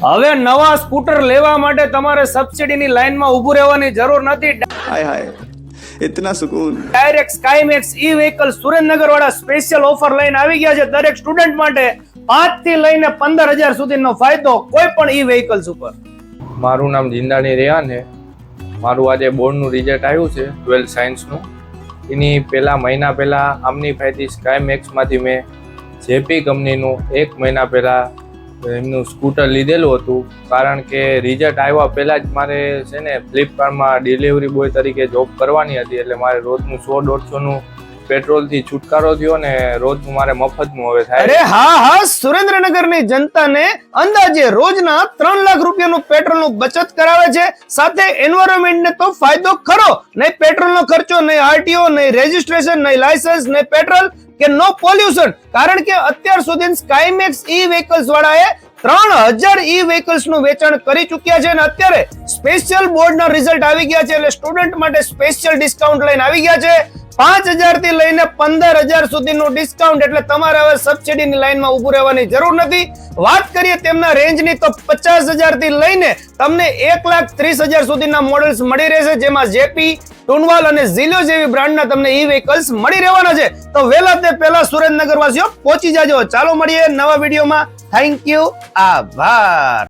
હવે નવા સ્કૂટર લેવા માટે તમારે સબસિડીની લાઈનમાં ઊભું રહેવાની જરૂર નથી. हाय हाय इतना सुकून. ડાયરેક્ટ સ્કાયમેક્સ ઈ વ્હીકલ સુરેન્દ્રનગર વાળા સ્પેશિયલ ઓફર લઈને આવી ગયા છે દરેક સ્ટુડન્ટ માટે 5 થી લઈને 15,000 સુધીનો ફાયદો કોઈ પણ ઈ વ્હીકલ્સ ઉપર. મારું નામ જિંદાની રેહાન છે. મારું આજે બોર્ડનું રિઝલ્ટ આવ્યું છે 12 સાયન્સનું. એની મહિના પહેલા આમની ફાયદી સ્કાયમેક્સમાંથી મેં જેપી કંપનીનું 1 મહિના પહેલા એમનું સ્કૂટર લીધેલું હતું. કારણ કે રિઝલ્ટ આવ્યા પહેલાં જ મારે છે ને ફ્લિપકાર્ટમાં ડિલિવરી બોય તરીકે જોબ કરવાની હતી. એટલે મારે રોજનું 100-150નું પેટ્રોલથી છુટકારો થયો ને રોજનું મારે મફતનું હવે થાય. અરે હા, સુરેન્દ્રનગરની જનતાને અંદાજે રોજના 3 લાખ રૂપિયાનું પેટ્રોલનું બચત કરાવે છે. સાથે એન્વાયરમેન્ટને તો ફાયદો ખરો. નહીં પેટ્રોલનો ખર્ચો, નહીં આરટીઓ, નહીં રેજિસ્ટ્રેશન, નહીં લાયસન્સ, નહીં પેટ્રોલ કે નો પોલ્યુશન. કારણ કે અત્યાર સુધી સ્કાયમેક્સ ઈ વ્હીકલ્સ વાળાએ 3000 ઈ વ્હીકલ્સ નું વેચાણ કરી ચુક્યા છે અને અત્યારે સ્પેશિયલ બોર્ડના રિઝલ્ટ આવી ગયા છે. એટલે સ્ટુડન્ટ માટે સ્પેશિયલ ડિસ્કાઉન્ટ લઈને આવી ગયા છે. 5,000 થી લઈને 15,000 સુધીનું ડિસ્કાઉન્ટ. એટલે તમારે હવે સબસિડીની લાઈનમાં ઊભું રહેવાની જરૂર નથી. વાત કરીએ તેમના રેન્જની તો 50,000 થી લઈને તમને 1,30,000 સુધીના મોડલ્સ મળી રહેશે, જેમાં જેપી, ટુનવાલ અને ઝીલો જેવી બ્રાન્ડના તમને ઈ વ્હીકલ્સ મળી રહેવાના છે. તો વહેલા તે પહેલા સુરેન્દ્રનગર વાસીઓ પહોંચી જાજો. ચાલો મળીએ નવા વિડીયોમાં. Thank you. આભાર.